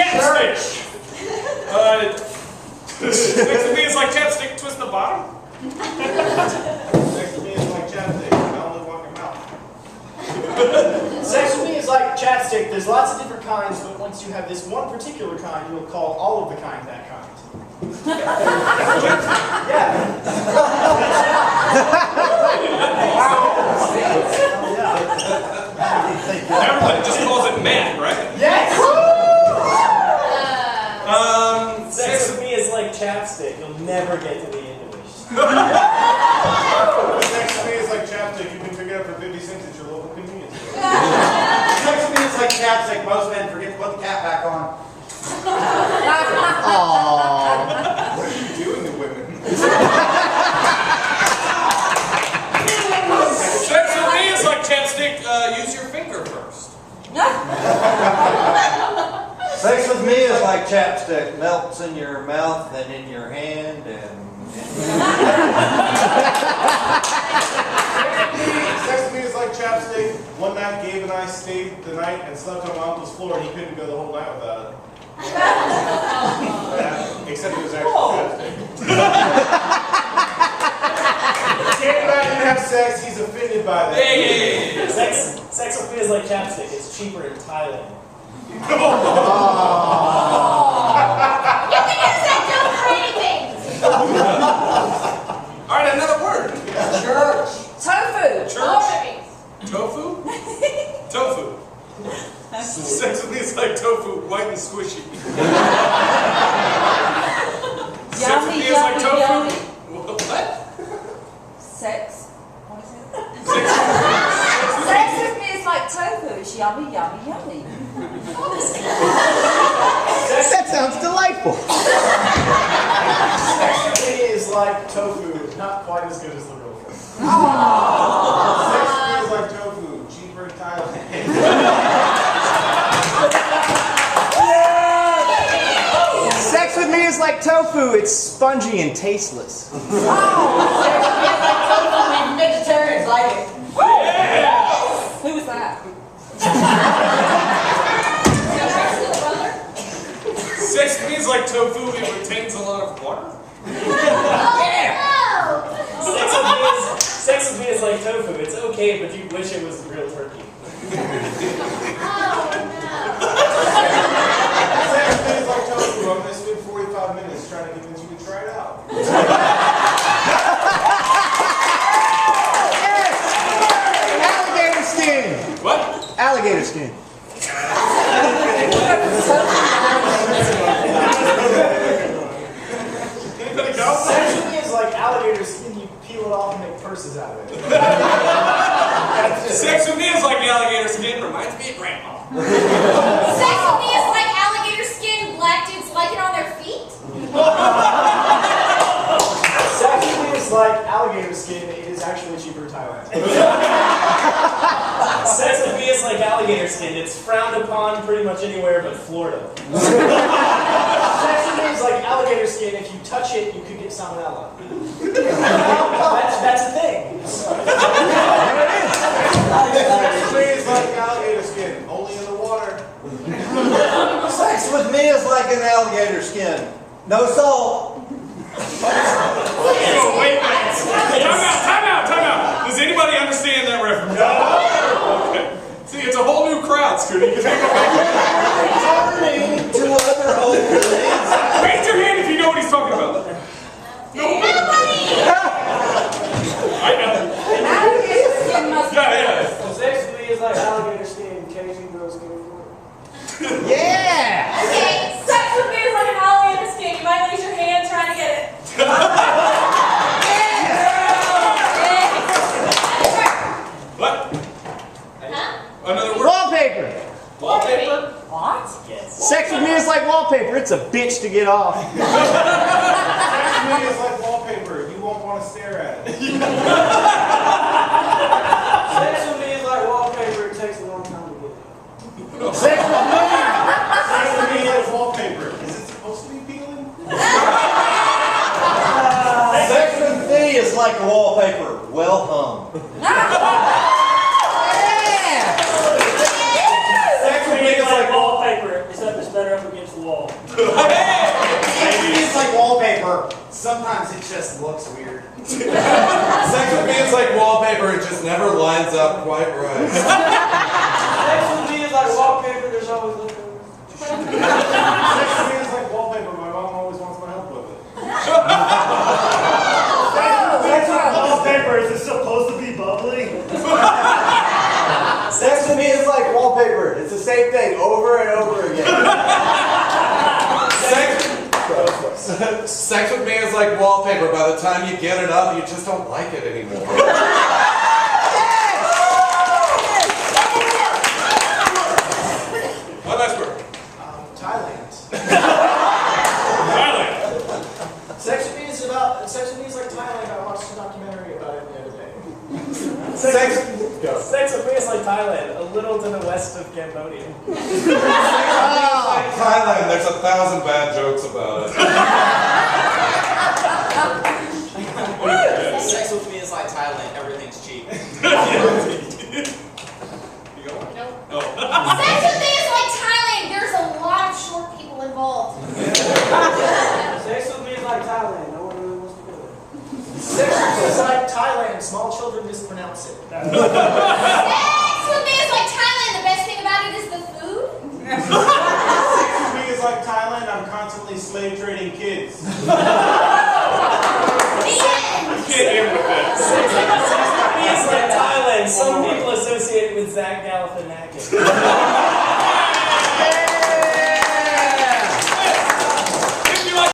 chapstick. Sex with me is like chapstick, twist the bottom. Sex with me is like chapstick, I only walk your mouth. Sex with me is like chapstick. There's lots of different kinds, but once you have this one particular kind, you'll call all of the kind that kind. Yeah. Everybody just calls it Matt, right? Yes! Sex with me is like chapstick. You'll never get to the end of it. Sex with me is like chapstick, you can pick it up for 50 cents at your local convenience store. Sex with me is like chapstick. Most men forget to put the cap back on. Aww. What are you doing to women? Sex with me is like chapstick, use your finger first. Sex with me is like chapstick. Melts in your mouth and in your hand and... Sex with me is like chapstick. One night, Gabe and I stayed the night and slept on my uncle's floor, and he couldn't go the whole night without it. Yeah, except it was actually chapstick. Gabe and I didn't have sex. He's offended by that. Hey. Sex with me is like chapstick. It's cheaper in Thailand. You can use that joke for anything. All right, another word. Church. Tofu. Church. Tofu? Tofu. Sex with me is like tofu, white and squishy. Sex with me is like tofu. Yummy. What? Sex. What is it? Sex Sex with me is like tofu. It's yummy, yummy, yummy. That sounds delightful. Sex with me is like tofu, not quite as good as the real thing. Sex with me is like tofu, cheaper in Thailand. Sex with me is like tofu. It's spongy and tasteless. Vegetarians like it. Yeah. Who was that? Sex with me is like tofu, it retains a lot of water. Sex with me is like tofu. It's okay, but you wish it was real turkey. Sex with me is like tofu. I'm going to spend 45 minutes trying to convince you to try it out. Alligator skin. What? Alligator skin. Anybody go? Sex with me is like alligator skin. You peel it off and make purses out of it. Sex with me is like alligator skin, reminds me of grandma. Sex with me is like alligator skin. Black dudes like it on their feet. Sex with me is like alligator skin. It is actually cheaper in Thailand. Sex with me is like alligator skin. It's frowned upon pretty much anywhere but Florida. Sex with me is like alligator skin. If you touch it, you could get salmonella. That's a thing. Sex with me is like alligator skin, only in the water. Sex with me is like an alligator skin. No salt. Oh, wait a minute. Time out. Does anybody understand that reference? No. Okay. See, it's a whole new crowd, Scooty. You can take it back. Turning to other openings. Raise your hand if you know what he's talking about. Nobody. I know. Alligator skin must be. Yeah. Sex with me is like alligator skin. Cajun girls go for it. Yeah. Okay, sex with me is like an alligator skin. You might lose your hand trying to get it. What? Huh? Another word? Wallpaper. Wallpaper? What? Yes. Sex with me is like wallpaper. It's a bitch to get off. Sex with me is like wallpaper. You won't want to stare at it. Sex with me is like wallpaper. It takes a long time to get. Sex with me is like wallpaper. Is it supposed to be peeling? Sex with me is like a wallpaper. Well hung. Sex with me is like wallpaper, except it's better up against against the wall. It's like wallpaper. Sometimes it just looks weird. Sex with me is like wallpaper, it just never lines up quite right. Sex with me is like wallpaper, there's always leftovers. Sex with me is like wallpaper, my mom always wants my help with it. Sex with wallpaper, is it supposed to be bubbly? Sex to me is like wallpaper. It's the same thing over and over again. Sex with me is like wallpaper. By the time you get it up, you just don't like it anymore. One last word. Thailand. Thailand. Sex with me is like Thailand. I watched a documentary about it the other day. Sex with me is like Thailand, a little to the west of Cambodia. Thailand, there's 1,000 bad jokes about it. Sex with me is like Thailand, everything's cheap. You going? Nope. Oh. Sex with me is like Thailand. There's a lot of short people involved. Sex with me is like Thailand, no one really wants to go there. Sex with me is like Thailand. Small children mispronounce it. Sex with me is like Thailand. The best thing about it is the food. Sex with me is like Thailand, I'm constantly slave trading kids.